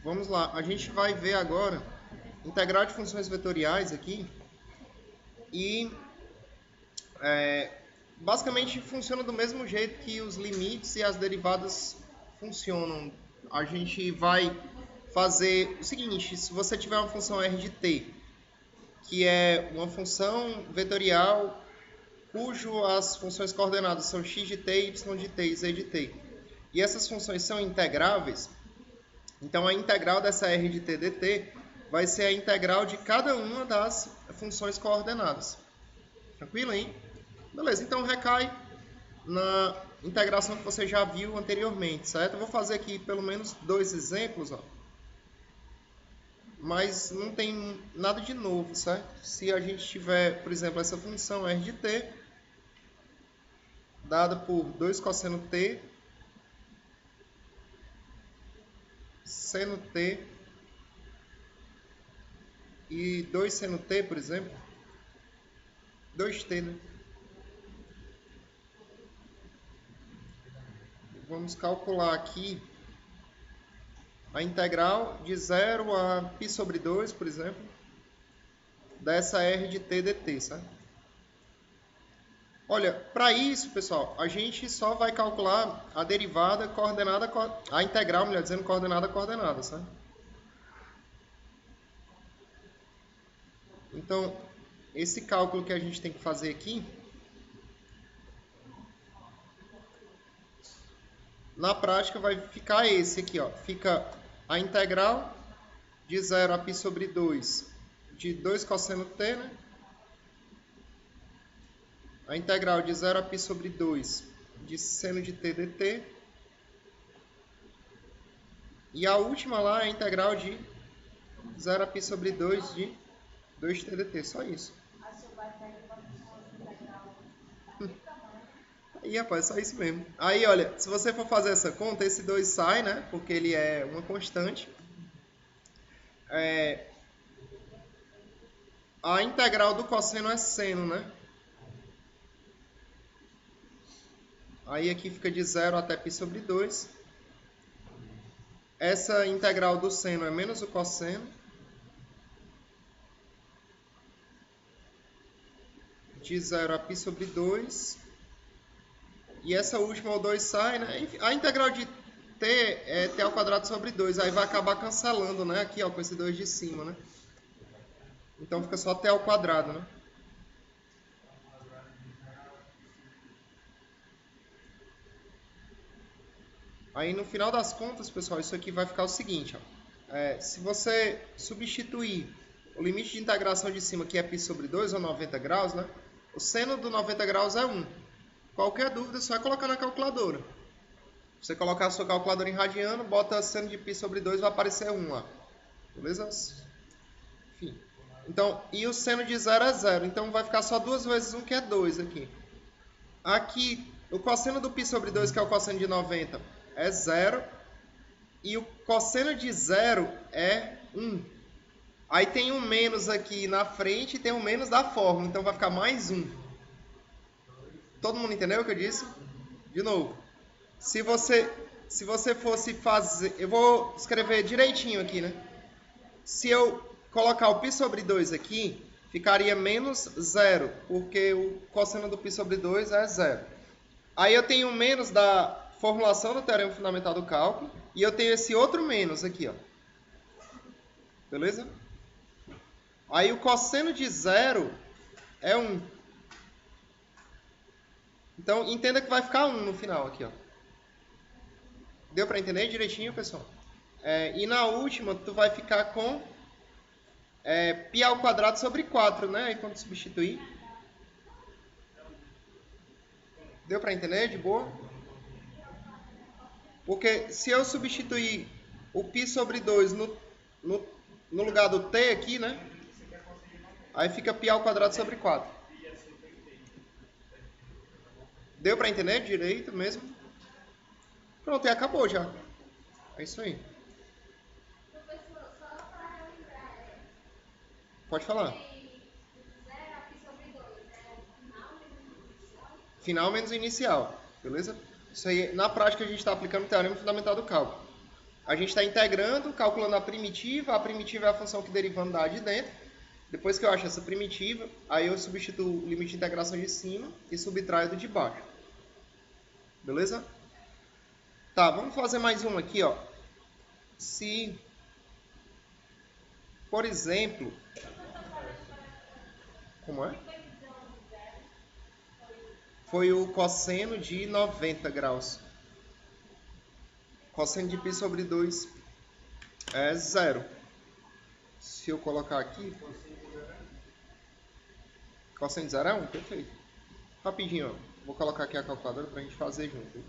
Vamos lá, a gente vai ver agora integral de funções vetoriais aqui e basicamente funciona do mesmo jeito que os limites e as derivadas funcionam. A gente vai fazer o seguinte: se você tiver uma função r de t, que é uma função vetorial cujo as funções coordenadas são x de t, y de t e z de t, e essas funções são integráveis, então a integral dessa r de t dt vai ser a integral de cada uma das funções coordenadas. Tranquilo, hein? Beleza, então recai na integração que você já viu anteriormente, certo? Eu vou fazer aqui pelo menos 2 exemplos, ó. Mas não tem nada de novo, certo? Se a gente tiver, por exemplo, essa função r de t, dada por 2 cosseno t, seno t e 2 seno t, por exemplo, 2t, né? Vamos calcular aqui a integral de 0 a π sobre 2, por exemplo, dessa r de t dt, certo? Olha, para isso, pessoal, a gente só vai calcular a derivada coordenada, a integral, melhor dizendo, coordenada, certo? Então, esse cálculo que a gente tem que fazer aqui, na prática vai ficar esse aqui, ó. Fica a integral de 0 a π sobre 2 de 2 cosseno t, né? A integral de 0 a π sobre 2 de seno de t dt. E a última lá é a integral de 0 a π sobre 2 de 2t dt. Só isso. Aí, rapaz, só isso mesmo. Aí, olha, se você for fazer essa conta, esse 2 sai, né? Porque ele é uma constante. A integral do cosseno é seno, né? Aí aqui fica de 0 até π sobre 2. Essa integral do seno é menos o cosseno. De 0 a π sobre 2. E essa última, o 2 sai, né? Enfim, a integral de t é t ao quadrado sobre 2. Aí vai acabar cancelando, né? Aqui, ó, com esse 2 de cima, né? Então fica só t ao quadrado, né? Aí no final das contas, pessoal, isso aqui vai ficar o seguinte, ó. Se você substituir o limite de integração de cima, que é π sobre 2, ou 90 graus, né? O seno do 90 graus é 1. Qualquer dúvida, só é colocar na calculadora. Você colocar a sua calculadora em radiano, bota seno de π sobre 2, vai aparecer 1 lá. Beleza? Enfim. Então, e o seno de 0 é 0. Então, vai ficar só 2 vezes 1, que é 2 aqui. Aqui, o cosseno do π sobre 2, que é o cosseno de 90, é 0. E o cosseno de 0 é 1. Aí tem um menos aqui na frente e tem um menos da fórmula. Então, vai ficar mais 1. Todo mundo entendeu o que eu disse? De novo. Se você fosse fazer... Eu vou escrever direitinho aqui, né? Se eu colocar o π sobre 2 aqui, ficaria menos 0, porque o cosseno do π sobre 2 é 0. Aí eu tenho menos da formulação do teorema fundamental do cálculo, e eu tenho esse outro menos aqui, ó. Beleza? Aí o cosseno de 0 é 1. Então, entenda que vai ficar 1 no final aqui, ó. Deu para entender direitinho, pessoal? E na última, tu vai ficar com π ao quadrado sobre 4, né? Aí quando substituir. Deu para entender de boa? Porque se eu substituir o π sobre 2 no lugar do t aqui, né? Aí fica π ao quadrado sobre 4. Deu para entender direito mesmo? Pronto, e acabou já. É isso aí. Pode falar. Final menos inicial. Beleza? Isso aí, na prática, a gente está aplicando o teorema fundamental do cálculo. A gente está integrando, calculando a primitiva é a função que derivando dá de dentro. Depois que eu acho essa primitiva, aí eu substituo o limite de integração de cima e subtraio do de baixo. Beleza? Tá, vamos fazer mais um aqui, ó. Se, por exemplo... Como é? Foi o cosseno de 90 graus. Cosseno de π sobre 2 é 0. Se eu colocar aqui... Cosseno de 0 é 1, perfeito. Rapidinho, ó. Vou colocar aqui a calculadora para a gente fazer junto.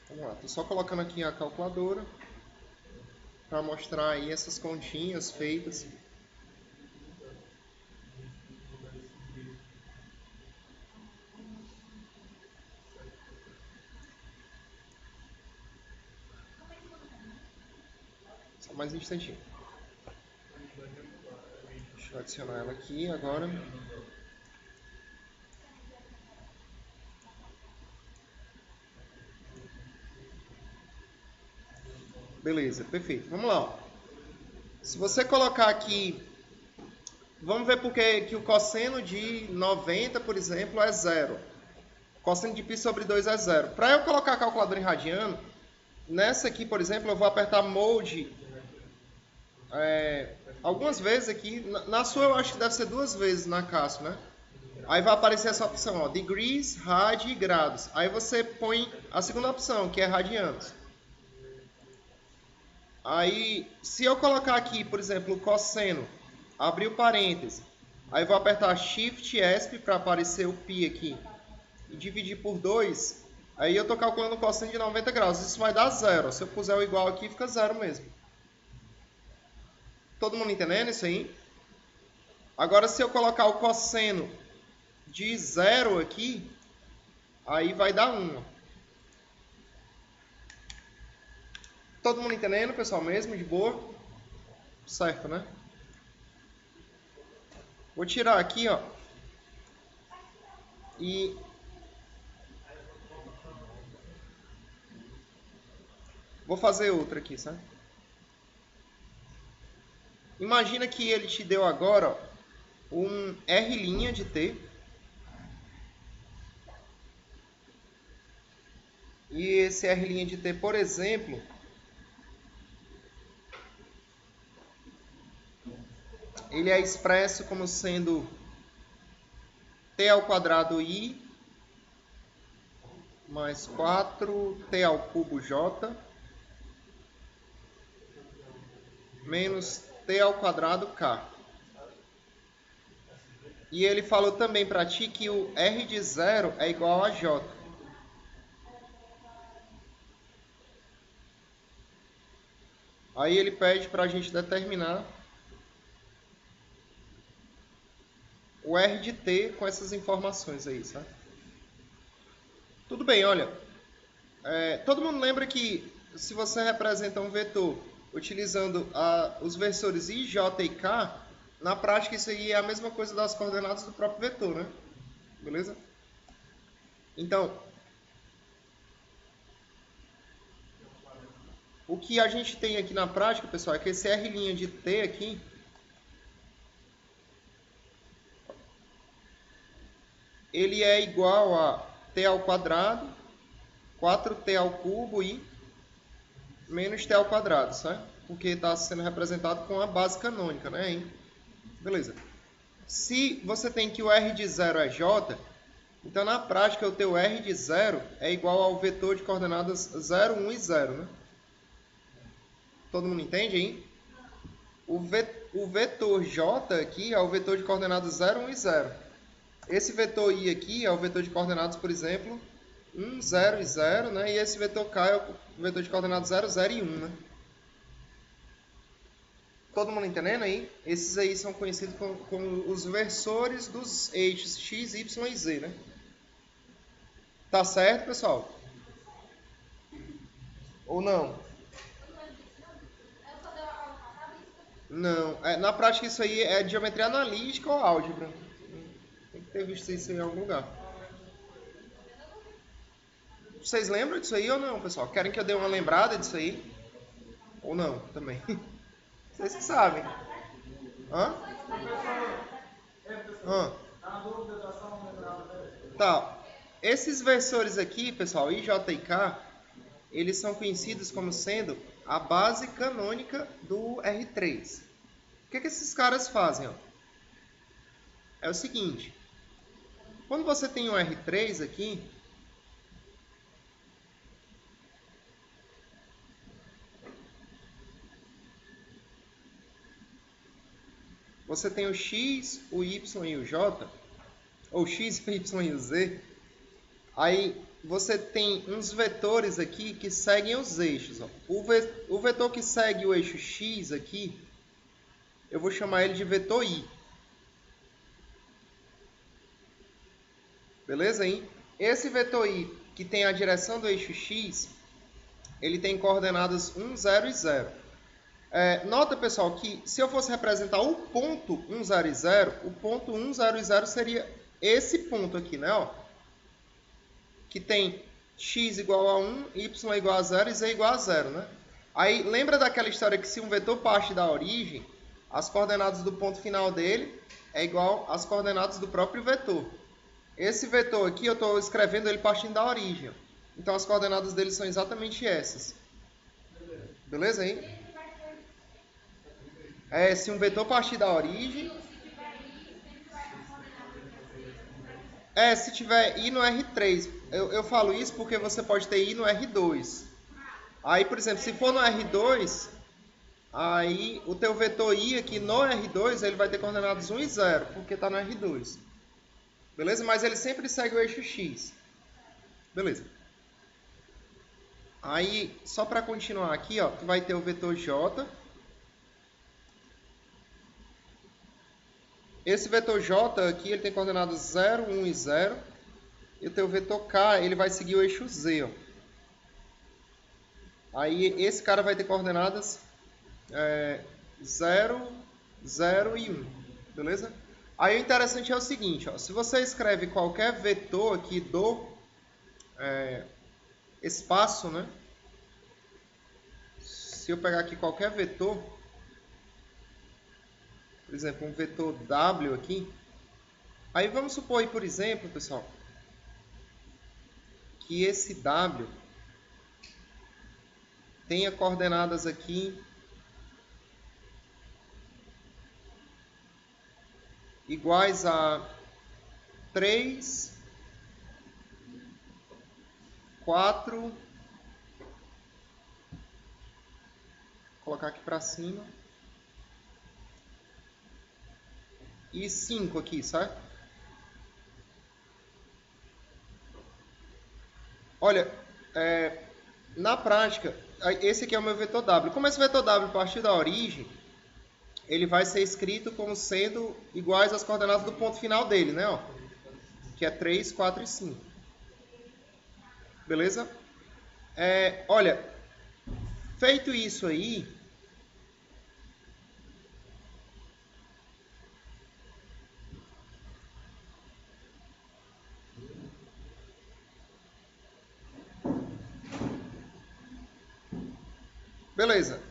Vamos lá, estou só colocando aqui a calculadora para mostrar aí essas continhas feitas. Só mais um instantinho. Deixa eu adicionar ela aqui agora. Beleza, perfeito. Vamos lá. Ó. Se você colocar aqui... Vamos ver porque que o cosseno de 90, por exemplo, é 0. O cosseno de π sobre 2 é 0. Para eu colocar a calculadora em radiano, nessa aqui, por exemplo, eu vou apertar Mode algumas vezes aqui. Na sua eu acho que deve ser 2 vezes na Cássio, né? Aí vai aparecer essa opção, ó, degrees, rad e grados. Aí você põe a segunda opção, que é radianos. Aí, se eu colocar aqui, por exemplo, o cosseno, abrir o parêntese, aí vou apertar Shift ESP para aparecer o π aqui, e dividir por 2, aí eu estou calculando o cosseno de 90 graus. Isso vai dar 0. Se eu puser o igual aqui, fica 0 mesmo. Todo mundo entendendo isso aí? Agora, se eu colocar o cosseno de 0 aqui, aí vai dar 1. Todo mundo entendendo, pessoal, mesmo? De boa? Certo, né? Vou tirar aqui, ó. E... vou fazer outra aqui, sabe? Imagina que ele te deu agora, ó, um R' de T. E esse R' de T, por exemplo... ele é expresso como sendo t ao quadrado i mais 4t ao cubo j menos t ao quadrado k. E ele falou também para ti que o r de 0 é igual a j. Aí ele pede para a gente determinar o R de T com essas informações aí, sabe? Tudo bem, olha. Todo mundo lembra que se você representa um vetor utilizando os versores I, J e K, na prática isso aí é a mesma coisa das coordenadas do próprio vetor, né? Beleza? Então, o que a gente tem aqui na prática, pessoal, é que esse R' de T aqui, ele é igual a t ao quadrado, 4t ao cubo e menos t ao quadrado, certo? Porque está sendo representado com a base canônica, né? Hein? Beleza. Se você tem que o R de 0 é J, então na prática o teu R de 0 é igual ao vetor de coordenadas 0, 1 e 0, né? Todo mundo entende, hein? O vetor J aqui é o vetor de coordenadas 0, 1 e 0. Esse vetor I aqui é o vetor de coordenadas, por exemplo, 1, 0 e 0, né? E esse vetor K é o vetor de coordenadas 0, 0 e 1, né? Todo mundo entendendo aí? Esses aí são conhecidos como os versores dos eixos x, y e z, né? Tá certo, pessoal? Ou não? Não, na prática isso aí é geometria analítica ou álgebra. Tem que ter visto isso em algum lugar. Vocês lembram disso aí ou não, pessoal? Querem que eu dê uma lembrada disso aí? Ou não, também? Vocês que sabem. Hã? Hã? Tá. Esses versores aqui, pessoal, I, J e K, eles são conhecidos como sendo a base canônica do R3. O que esses caras fazem? Ó? É o seguinte. Quando você tem um R3 aqui, você tem o X, o Y e o J, ou X, o Y e o Z. Aí você tem uns vetores aqui que seguem os eixos. Ó. O vetor que segue o eixo X aqui, eu vou chamar ele de vetor I. Beleza, hein? Esse vetor I, que tem a direção do eixo X, ele tem coordenadas 1, 0 e 0. Nota, pessoal, que se eu fosse representar o ponto 1, 0 e 0, o ponto 1, 0 e 0 seria esse ponto aqui, né? Ó, que tem x igual a 1, y igual a 0 e z igual a 0, né? Aí, lembra daquela história que se um vetor parte da origem, as coordenadas do ponto final dele é igual às coordenadas do próprio vetor. Esse vetor aqui, eu estou escrevendo ele partindo da origem. Então, as coordenadas dele são exatamente essas. Beleza, hein? Se um vetor partir da origem... se tiver I no R3. Eu falo isso porque você pode ter I no R2. Aí, por exemplo, se for no R2, aí o teu vetor I aqui no R2, ele vai ter coordenadas 1 e 0, porque está no R2. Beleza? Mas ele sempre segue o eixo X. Beleza. Aí, só para continuar aqui, ó, tu vai ter o vetor J. Esse vetor J aqui, ele tem coordenadas 0, 1 e 0. E o teu vetor K, ele vai seguir o eixo Z, ó. Aí, esse cara vai ter coordenadas 0, 0 e 1. Beleza? Aí, o interessante é o seguinte, ó. Se você escreve qualquer vetor aqui do espaço, né? Se eu pegar aqui qualquer vetor, por exemplo, um vetor W aqui, aí vamos supor, por exemplo, pessoal, que esse W tenha coordenadas aqui iguais a 3, 4, vou colocar aqui para cima, e 5 aqui, certo? Olha, na prática, esse aqui é o meu vetor W. Como esse vetor W partir da origem, ele vai ser escrito como sendo iguais às coordenadas do ponto final dele, né? Ó, que é 3, 4 e 5. Beleza? Olha, feito isso aí, beleza.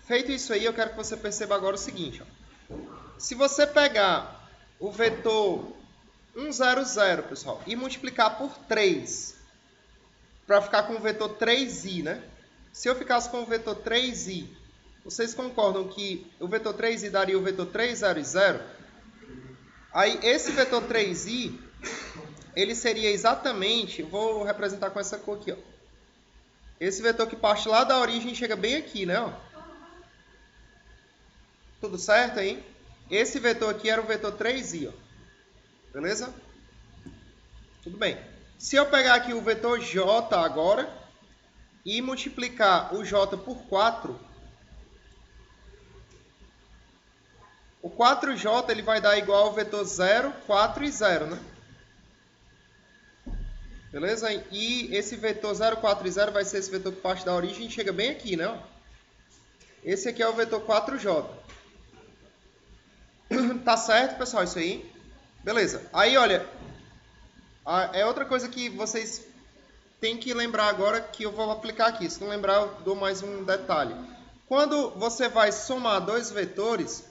Feito isso aí, eu quero que você perceba agora o seguinte. Ó. Se você pegar o vetor 1, 0, 0, pessoal, e multiplicar por 3, para ficar com o vetor 3i, né? Se eu ficasse com o vetor 3i, vocês concordam que o vetor 3i daria o vetor 3, 0 e 0? Aí, esse vetor 3i, ele seria exatamente, vou representar com essa cor aqui, ó. Esse vetor que parte lá da origem chega bem aqui, né? Ó. Tudo certo aí? Esse vetor aqui era o vetor 3i, ó. Beleza? Tudo bem. Se eu pegar aqui o vetor j agora e multiplicar o j por 4, o 4j ele vai dar igual ao vetor 0, 4 e 0, né? Beleza? E esse vetor 0, 4 e 0 vai ser esse vetor que parte da origem e chega bem aqui, né? Esse aqui é o vetor 4j. Tá certo, pessoal, isso aí? Beleza. Aí, olha, é outra coisa que vocês têm que lembrar agora que eu vou aplicar aqui. Se não lembrar, eu dou mais um detalhe. Quando você vai somar dois vetores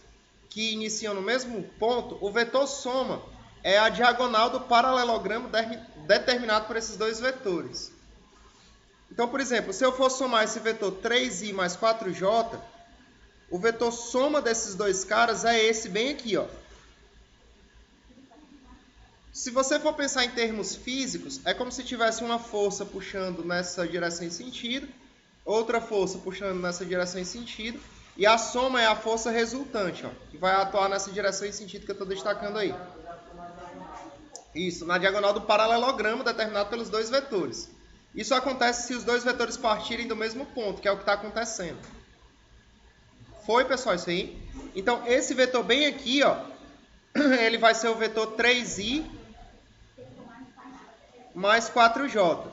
que iniciam no mesmo ponto, o vetor soma é a diagonal do paralelogramo determinado por esses dois vetores. Então, por exemplo, se eu for somar esse vetor 3i mais 4j, o vetor soma desses dois caras é esse bem aqui, ó. Se você for pensar em termos físicos, é como se tivesse uma força puxando nessa direção em sentido, outra força puxando nessa direção em sentido, e a soma é a força resultante, ó, que vai atuar nessa direção em sentido que eu estou destacando aí. Isso, na diagonal do paralelogramo determinado pelos dois vetores. Isso acontece se os dois vetores partirem do mesmo ponto, que é o que está acontecendo. Foi, pessoal, isso aí? Então, esse vetor bem aqui, ó, ele vai ser o vetor 3i mais 4j.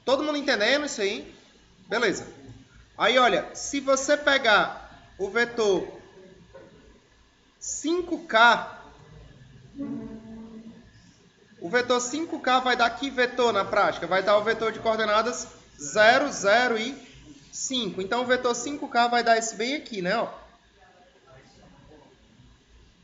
Todo mundo entendendo isso aí? Beleza. Aí, olha, se você pegar o vetor 5k, o vetor 5k vai dar que vetor na prática? Vai dar o vetor de coordenadas 0, 0 e 5. Então, o vetor 5k vai dar esse bem aqui, né? Ó.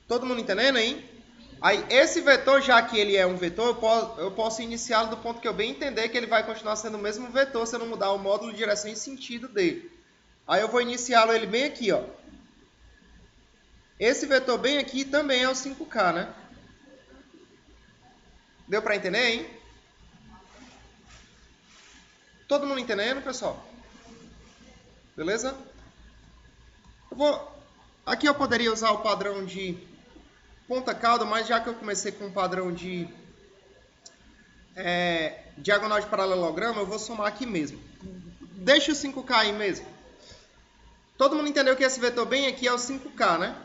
Todo mundo entendendo aí? Aí, esse vetor, já que ele é um vetor, eu posso iniciá-lo do ponto que eu bem entender que ele vai continuar sendo o mesmo vetor se eu não mudar o módulo de direção e sentido dele. Aí, eu vou iniciá-lo ele bem aqui, ó. Esse vetor bem aqui também é o 5k, né? Deu para entender, hein? Todo mundo entendendo, pessoal? Beleza? Aqui eu poderia usar o padrão de ponta cauda, mas já que eu comecei com um padrão de diagonal de paralelogramo, eu vou somar aqui mesmo. Deixa o 5k aí mesmo. Todo mundo entendeu que esse vetor bem aqui é o 5k, né?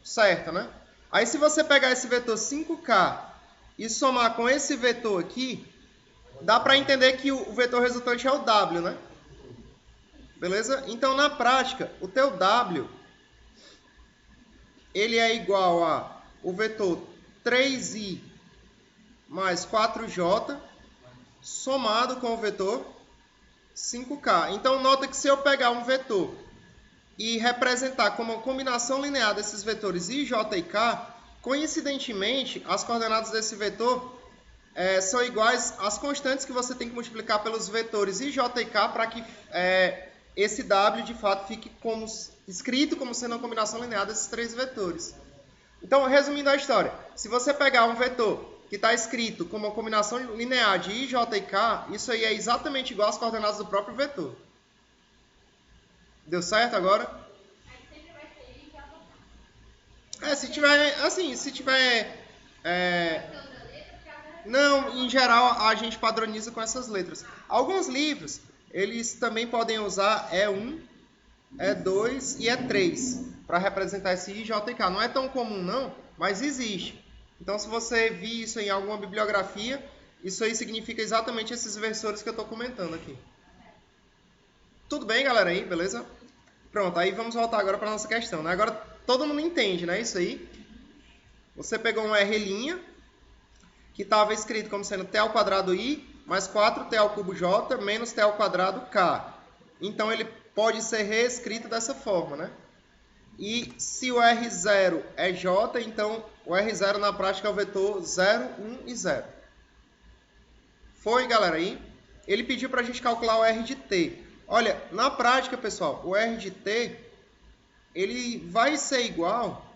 Certo, né? Aí se você pegar esse vetor 5k e somar com esse vetor aqui, dá para entender que o vetor resultante é o w, né? Beleza? Então, na prática, o teu w, ele é igual a o vetor 3i mais 4j somado com o vetor 5k. Então, nota que se eu pegar um vetor e representar como uma combinação linear desses vetores i, j e k, coincidentemente, as coordenadas desse vetor são iguais às constantes que você tem que multiplicar pelos vetores i, j e k para que esse w, de fato, fique escrito como sendo uma combinação linear desses três vetores. Então, resumindo a história, se você pegar um vetor que está escrito como uma combinação linear de i, j e k, isso aí é exatamente igual às coordenadas do próprio vetor. Deu certo agora? Se tiver... Não, em geral a gente padroniza com essas letras. Alguns livros, eles também podem usar E1, E2 e E3 para representar esse I, J e K. Não é tão comum não, mas existe. Então, se você vir isso em alguma bibliografia, isso aí significa exatamente esses versores que eu estou comentando aqui. Tudo bem, galera, aí, beleza? Pronto, aí vamos voltar agora para a nossa questão, né? Agora todo mundo entende, né? Isso aí. Você pegou um R', que estava escrito como sendo t ao quadrado i mais 4t ao cubo j menos t ao quadrado k. Então, ele pode ser reescrito dessa forma, né? E se o R0 é j, então o R0 na prática é o vetor 0, 1 e 0. Foi, galera, aí? Ele pediu para a gente calcular o R de t. Olha, na prática, pessoal, o R de t, ele vai ser igual...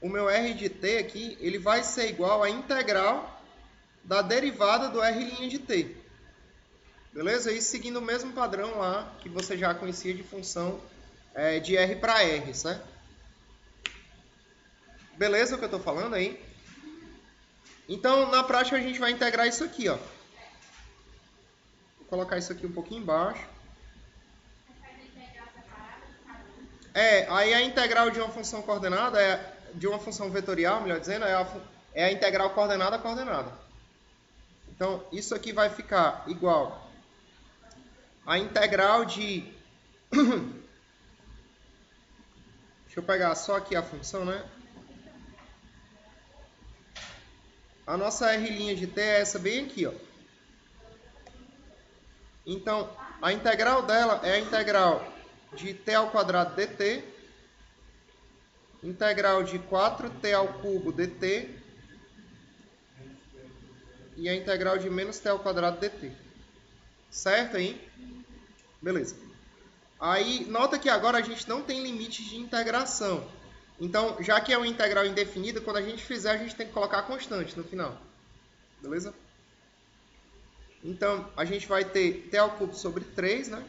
O meu R de t aqui, ele vai ser igual à integral da derivada do R' de t. Beleza? Isso seguindo o mesmo padrão lá que você já conhecia de função de R para R, certo? Beleza o que eu estou falando aí? Então, na prática, a gente vai integrar isso aqui, ó. Vou colocar isso aqui um pouquinho embaixo. Aí a integral de uma função coordenada de uma função vetorial, melhor dizendo, é a integral coordenada a coordenada. Então, isso aqui vai ficar igual a integral de Deixa eu pegar só aqui a função, né? A nossa R' de t é essa bem aqui, ó. Então, a integral dela é a integral de t ao quadrado dt, integral de 4t ao cubo dt e a integral de menos t ao quadrado dt. Certo aí? Beleza. Aí, nota que agora a gente não tem limite de integração. Então, já que é uma integral indefinida, quando a gente fizer, a gente tem que colocar constante no final. Beleza? Então, a gente vai ter t ao cubo sobre 3, né?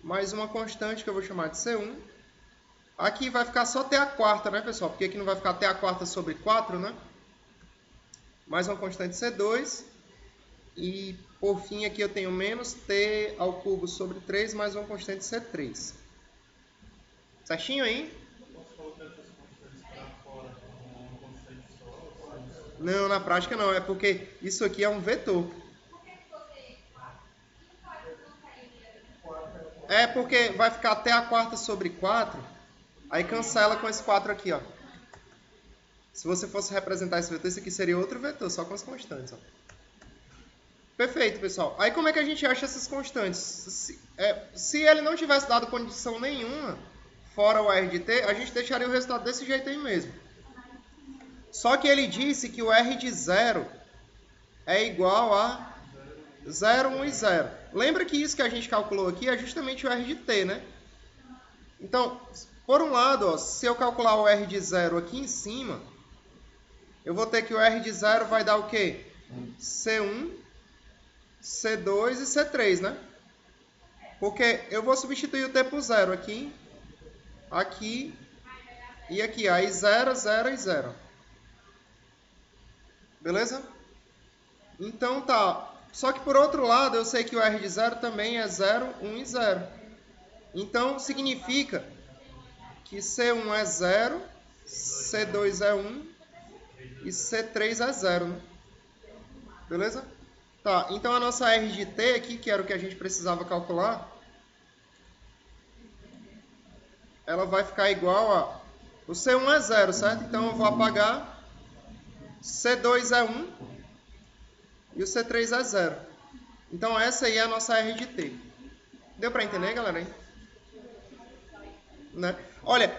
Mais uma constante que eu vou chamar de C1. Aqui vai ficar só t à quarta, né, pessoal? Porque aqui não vai ficar t à quarta sobre 4, né? Mais uma constante C2. E, por fim, aqui eu tenho menos t ao cubo sobre 3, mais uma constante C3. Certinho aí? Não, na prática não. É porque isso aqui é um vetor. É porque vai ficar t à quarta sobre 4. Aí cancela com esse 4 aqui, ó. Se você fosse representar esse vetor, esse aqui seria outro vetor, só com as constantes, ó. Perfeito, pessoal. Aí como é que a gente acha essas constantes? Se ele não tivesse dado condição nenhuma, fora o R de t, a gente deixaria o resultado desse jeito aí mesmo. Só que ele disse que o R de 0 é igual a 0, 1 e 0. Lembra que isso que a gente calculou aqui é justamente o R de t, né? Então, por um lado, ó, se eu calcular o R de 0 aqui em cima, eu vou ter que o R de 0 vai dar o quê? C1, C2 e C3, né? Porque eu vou substituir o t por 0 aqui, aqui e aqui. Aí 0, 0 e 0. Beleza? Então tá. Só que por outro lado, eu sei que o R de 0 também é 0, 1 e 0. Então significa que C1 é 0, C2 é 1 e C3 é 0, né? Beleza? Tá, então a nossa R de t aqui, que era o que a gente precisava calcular, ela vai ficar igual a... O C1 é 0, certo? Então eu vou apagar. C2 é 1 e o C3 é 0. Então essa aí é a nossa R de t. Deu para entender, galera? Hein? Né? Olha,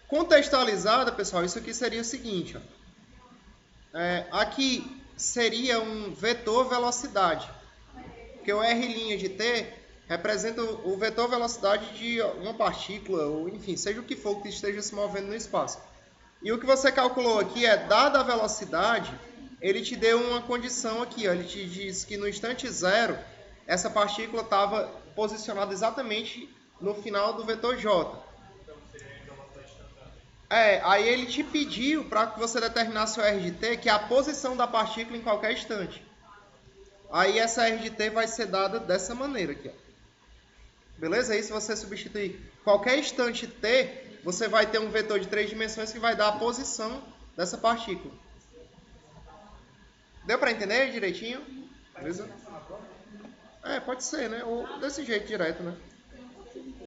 contextualizada, pessoal, isso aqui seria o seguinte. Ó. Aqui seria um vetor velocidade. Porque o R' de t representa o vetor velocidade de uma partícula, ou enfim, seja o que for que esteja se movendo no espaço. E o que você calculou aqui é, dada a velocidade, ele te deu uma condição aqui. Ó, ele te diz que no instante zero, essa partícula estava posicionada exatamente no final do vetor J. Aí ele te pediu para que você determinasse o R de t, que é a posição da partícula em qualquer instante. Aí essa R de t vai ser dada dessa maneira aqui. Ó. Beleza? Aí se você substituir qualquer instante t, você vai ter um vetor de 3 dimensões que vai dar a posição dessa partícula. Deu para entender direitinho? Beleza? Pode ser, né? Ou desse jeito direto, né?